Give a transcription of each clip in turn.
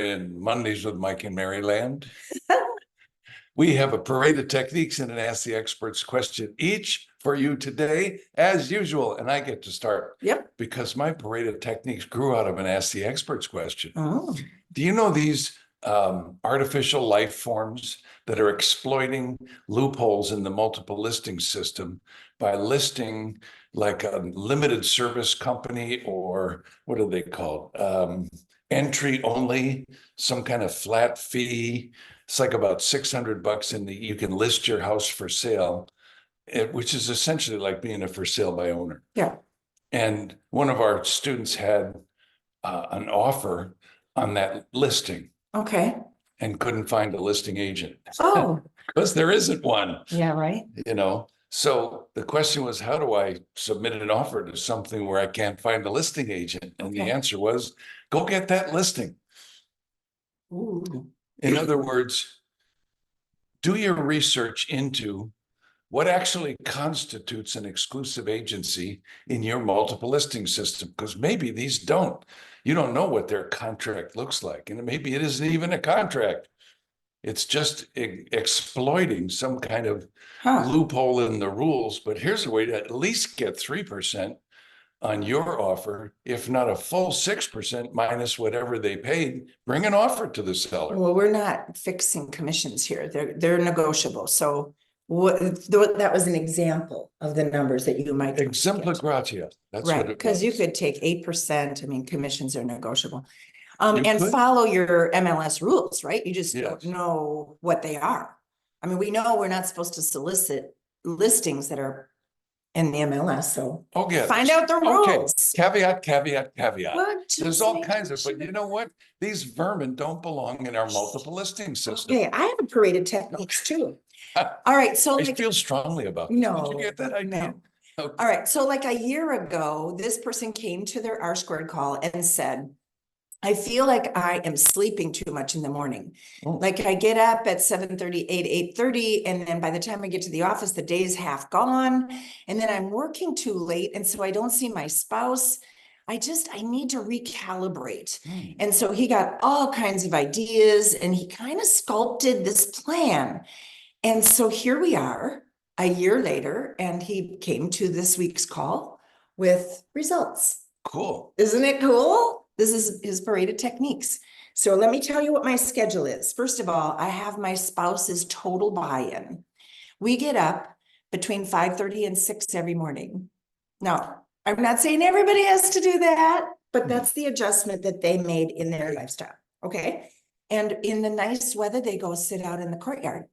in Mondays with Mike in Maryland. We have a parade of techniques and an Ask the Experts question each for you today, as usual. And I get to start. Yep. Because my parade of techniques grew out of an Ask the Experts question. Oh. Do you know these artificial life forms that are exploiting loopholes in the multiple listing system by listing like a limited service company, or what are they called? Entry only, some kind of flat fee. It's like about $600 and you can list your house for sale, which is essentially like being a for sale by owner. Yeah. And one of our students had an offer on that listing. Okay. And couldn't find a listing agent. Oh. Because there isn't one. Yeah, right. So the question was, how do I submit an offer to something where I can't find a listing agent? And the answer was, go get that listing. Ooh. In other words, do your research into what actually constitutes an exclusive agency in your multiple listing system, because maybe these don't. You don't know what their contract looks like, and maybe it isn't even a contract. It's just exploiting some kind of loophole in the rules. But here's a way to at least get 3% on your offer, if not a full 6% minus whatever they paid. Bring an offer to the seller. Well, we're not fixing commissions here. They're negotiable. So that was an example of the numbers that you might exempla gratia. That's right, because you could take 8%. I mean, commissions are negotiable. And could follow your MLS rules, right? You just don't know what they are. I mean, we know we're not supposed to solicit listings that are in the MLS. So find out the rules. Caveat, caveat, caveat. What? There's all kinds of, but you know what? These vermin don't belong in our multiple listing system. Okay, I have a parade of techniques too. All right, so I feel strongly about this. No, did you get that idea? No. Okay. All right, so like a year ago, this person came to their R-squared call and said, I feel like I am sleeping too much in the morning. Like I get up at 7:30, 8:30, and then by the time I get to the office, the day's half gone. And then I'm working too late. And so I don't see my spouse. I need to recalibrate. And so he got all kinds of ideas and he kind of sculpted this plan. And so here we are a year later, and he came to this week's call with results. Cool. Isn't it cool? This is his parade of techniques. So let me tell you what my schedule is. First of all, I have my spouse's total buy-in. We get up between 5:30 and 6 every morning. Now, I'm not saying everybody has to do that, but that's the adjustment that they made in their lifestyle. Okay. And in the nice weather, they go sit out in the courtyard.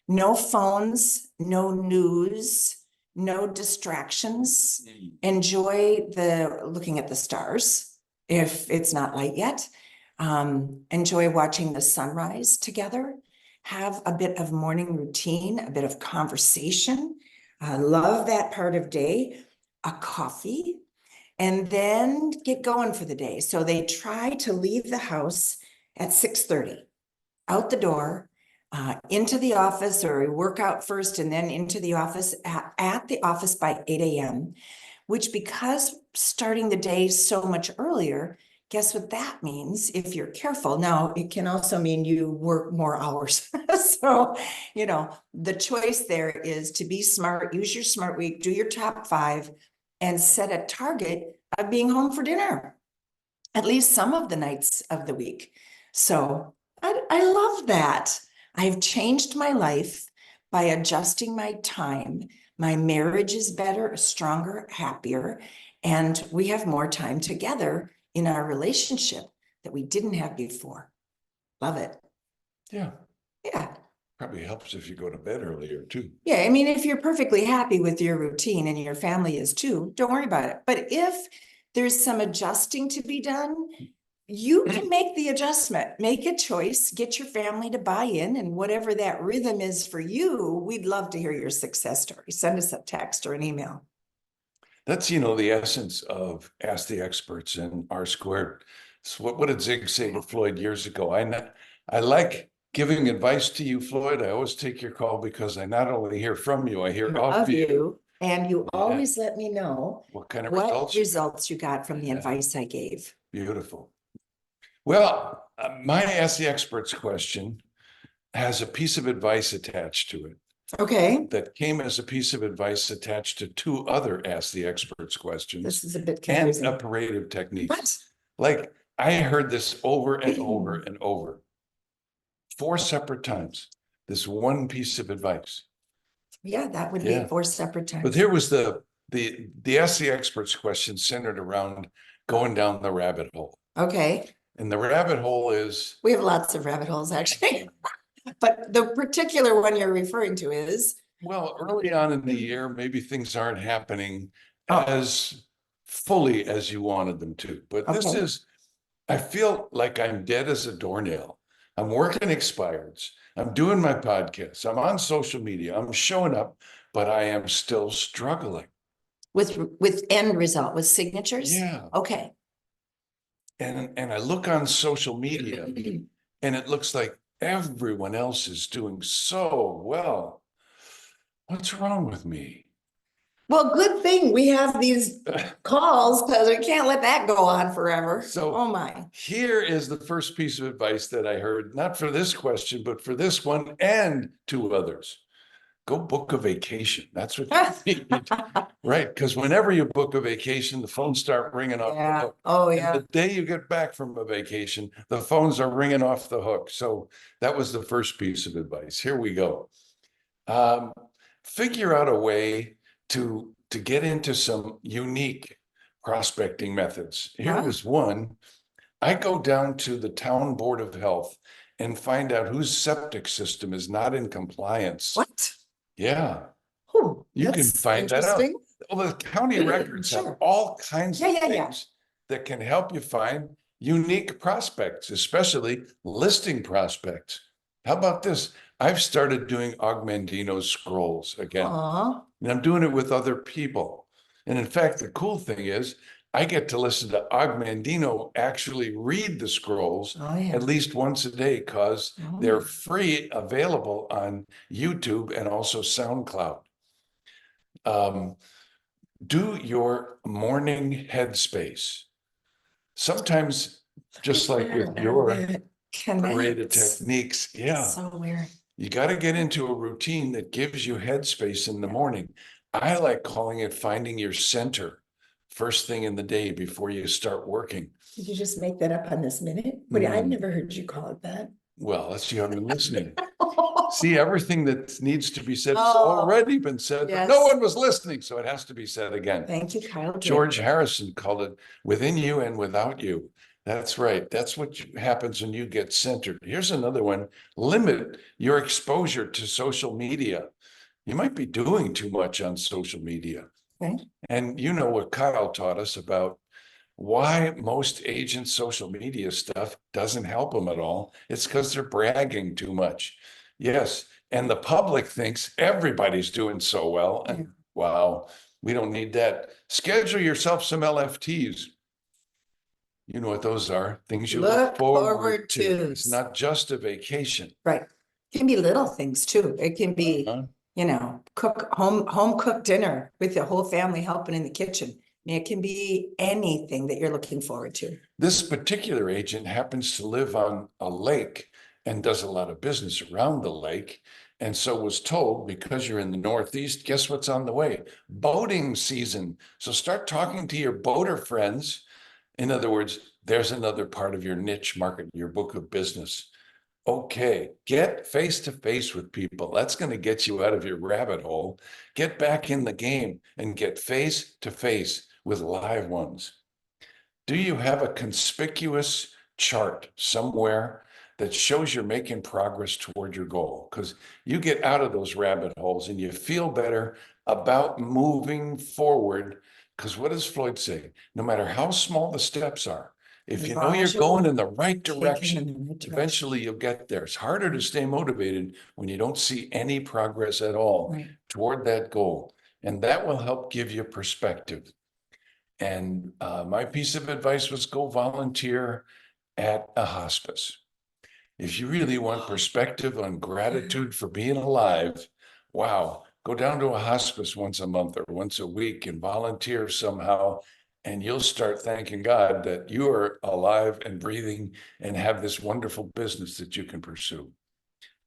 No phones, no news, no distractions. Enjoy looking at the stars. If it's not light yet, enjoy watching the sunrise together, have a bit of morning routine, a bit of conversation. I love that part of day, a coffee, and then get going for the day. So they try to leave the house at 6:30, out the door, into the office, or work out first and then into the office at the office by 8 a.m., which, because starting the day so much earlier, guess what that means if you're careful. Now, it can also mean you work more hours. So, the choice there is to be smart, use your smart week, do your top 5, and set a target of being home for dinner at least some of the nights of the week. So I love that. I've changed my life by adjusting my time. My marriage is better, stronger, happier, and we have more time together in our relationship that we didn't have before. Love it. Yeah. Yeah. Probably helps if you go to bed earlier too. Yeah. I mean, if you're perfectly happy with your routine and your family is too, don't worry about it. But if there's some adjusting to be done, you can make the adjustment, make a choice, get your family to buy in, and whatever that rhythm is for you, we'd love to hear your success story. Send us a text or an email. That's, the essence of Ask the Experts in R-squared. So what did Zig say to Floyd years ago? I like giving advice to you, Floyd. I always take your call because I not only hear from you, I hear of you. And you always let me know what kind of results you got from the advice I gave. Beautiful. Well, My Ask the Experts question has a piece of advice attached to it Okay, that came as a piece of advice attached to two other Ask the Experts this questions is a bit and a confusing. parade of techniques. What? Like I heard this over and over and over, 4 separate times, this one piece of advice. Yeah, that would be Yeah. 4 separate But times. here was the Ask the Experts question centered around going down the rabbit hole. Okay, And the rabbit hole is, we have lots of rabbit holes actually. But the particular one you're referring to is, well, early on in the year, maybe things aren't happening Oh. as fully as you wanted them to. But this Okay. is, I feel like I'm dead as a doornail. I'm working expireds. I'm doing my podcasts. I'm on social media. I'm showing up, but I am still struggling. with end result, with signatures? Yeah. Okay. And I look on social media and it looks like everyone else is doing so well. What's wrong with me? Well, good thing we have these calls because we can't let that go on forever. So- Oh my. Here is the first piece of advice that I heard, not for this question, but for this one and 2 others. Go book a vacation. That's what you need. Right? Because whenever you book a vacation, the phones start ringing off the Yeah. hook. Oh, And yeah. the day you get back from a vacation, the phones are ringing off the hook. So that was the first piece of advice. Here we go. Figure out a way to get into some unique prospecting methods. Here Huh? was one. I go down to the town board of health and find out whose septic system is not in compliance. What? Yeah, Oh, you can that's find that out. interesting. Well, the county records have Sure. all kinds of Yeah. things that can help you find unique prospects, especially listing prospects. How about this? I've started doing Augmentino scrolls again, Aw, and I'm doing it with other people. And in fact, the cool thing is I get to listen to Augmentino actually read the scrolls oh, yeah. at least once a day because Oh. they're free, available on YouTube and also SoundCloud. Do your morning headspace. Sometimes, just like with your parade of Connects. techniques, yeah, So weird. you got to get into a routine that gives you headspace in the morning. I like calling it finding your center first thing in the day before you start working. Did you just make that up on this minute? I've never heard you call it that. Well, that's you haven't been listening. See, everything that needs to be said has Oh, already been said, but yes. no one was listening, so it has to be said again. Thank you, Kyle. George Harrison called it within you and without you. That's right. That's what happens when you get centered. Here's another one. Limit your exposure to social media. You might be doing too much on social media. Okay. And you know what Kyle taught us about why most agents' social media stuff doesn't help them at all. It's because they're bragging too much. Yes. And the public thinks everybody's doing so well. And wow, we don't need that. Schedule yourself some LFTs. You know what those are, things you look forward to. It's not just a vacation. Right. It can be little things too. It can be, cook home cooked dinner with the whole family helping in the kitchen. It can be anything that you're looking forward to. This particular agent happens to live on a lake and does a lot of business around the lake. And so was told, because you're in the Northeast, guess what's on the way? Boating season. So start talking to your boater friends. In other words, there's another part of your niche market, your book of business. Okay, get face to face with people. That's going to get you out of your rabbit hole. Get back in the game and get face to face with live ones. Do you have a conspicuous chart somewhere that shows you're making progress toward your goal? Because you get out of those rabbit holes and you feel better about moving forward. Because what does Floyd say? No matter how small the steps are, if you know you're going in the right direction, eventually you'll get there. It's harder to stay motivated when you don't see any progress at all toward that goal. And that will help give you perspective. And my piece of advice was go volunteer at a hospice. If you really want perspective on gratitude for being alive, wow, go down to a hospice once a month or once a week and volunteer somehow And you'll start thanking God that you are alive and breathing and have this wonderful business that you can pursue.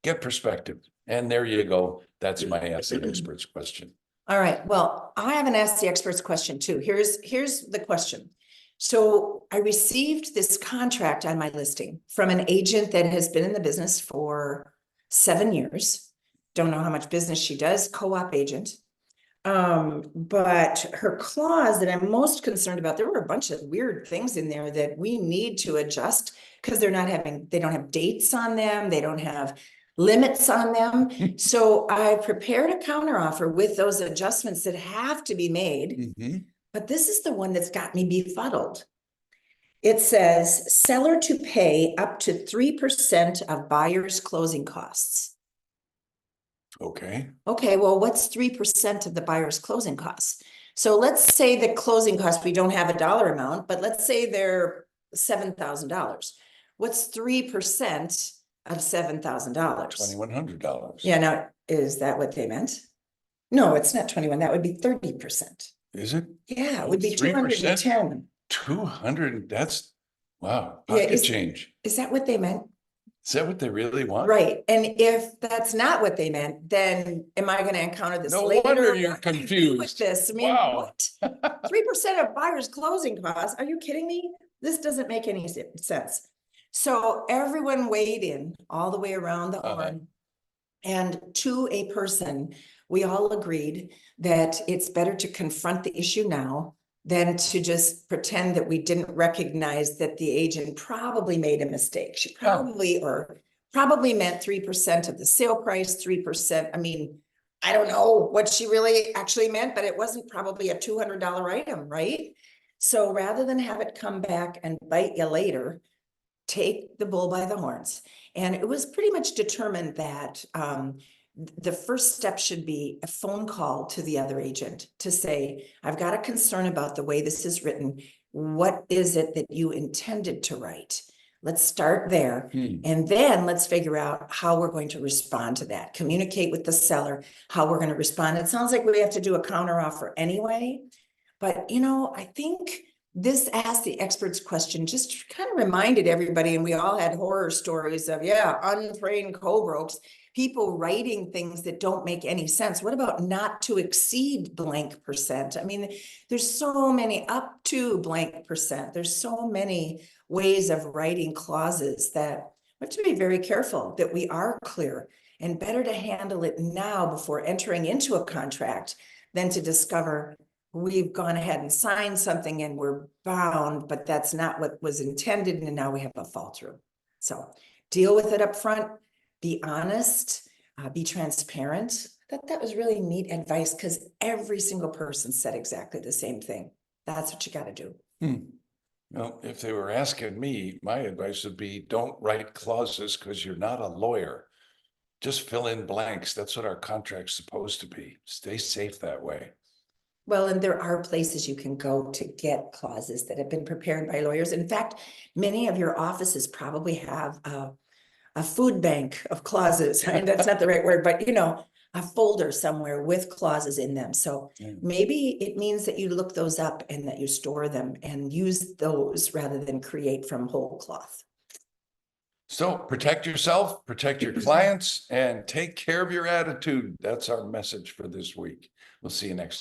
Get perspective. And there you go. That's my Ask the Experts question. All right. Well, I haven't asked the experts question too. Here's the question. So I received this contract on my listing from an agent that has been in the business for 7 years. Don't know how much business she does, co-op agent. But her clause that I'm most concerned about, there were a bunch of weird things in there that we need to adjust because they don't have dates on them. They don't have limits on them. So I prepared a counteroffer with those adjustments that have to be made. But this is the one that's got me befuddled. It says seller to pay up to 3% of buyer's closing costs. Okay. Okay, well, what's 3% of the buyer's closing costs? So let's say the closing costs, we don't have a dollar amount, but let's say they're $7,000. What's 3% of $7,000? $2,100. Yeah, now, is that what they meant? No, it's not 21. That would be 30%. Is it? Yeah, it would be 3%? 210. 200, that's, wow, Yeah, pocket change. Is that what they meant? Is that what they really want? Right. And if that's not what they meant, then am I going to encounter this No later? wonder you're What do I do confused. with this? I mean, Wow. what? 3% of buyer's closing costs? Are you kidding me? This doesn't make any sense. So everyone weighed in all the way around the horn. And to a person, we all agreed that it's better to confront the issue now than to just pretend that we didn't recognize that the agent probably made a mistake. She probably meant 3% of the sale price, 3%. I mean, I don't know what she really actually meant, but it wasn't probably a $200 item, right? So rather than have it come back and bite you later, take the bull by the horns. And it was pretty much determined that the first step should be a phone call to the other agent to say, I've got a concern about the way this is written. What is it that you intended to write? Let's start there. And then let's figure out how we're going to respond to that. Communicate with the seller, how we're going to respond. It sounds like we have to do a counteroffer anyway. But, I think this Ask the Experts question just kind of reminded everybody, and we all had horror stories of, untrained co-brokes, people writing things that don't make any sense. What about not to exceed blank percent? I mean, there's so many up to blank percent. There's so many ways of writing clauses that we have to be very careful that we are clear, and better to handle it now before entering into a contract than to discover we've gone ahead and signed something and we're bound, but that's not what was intended. And now we have a fall through. So deal with it up front, be honest, be transparent. That was really neat advice because every single person said exactly the same thing. That's what you got to do. Well, if they were asking me, my advice would be don't write clauses because you're not a lawyer. Just fill in blanks. That's what our contract's supposed to be. Stay safe that way. Well, and there are places you can go to get clauses that have been prepared by lawyers. In fact, many of your offices probably have a food bank of clauses. And that's not the right word, but a folder somewhere with clauses in them. So maybe it means that you look those up and that you store them and use those rather than create from whole cloth. So protect yourself, protect your clients, and take care of your attitude. That's our message for this week. We'll see you next time.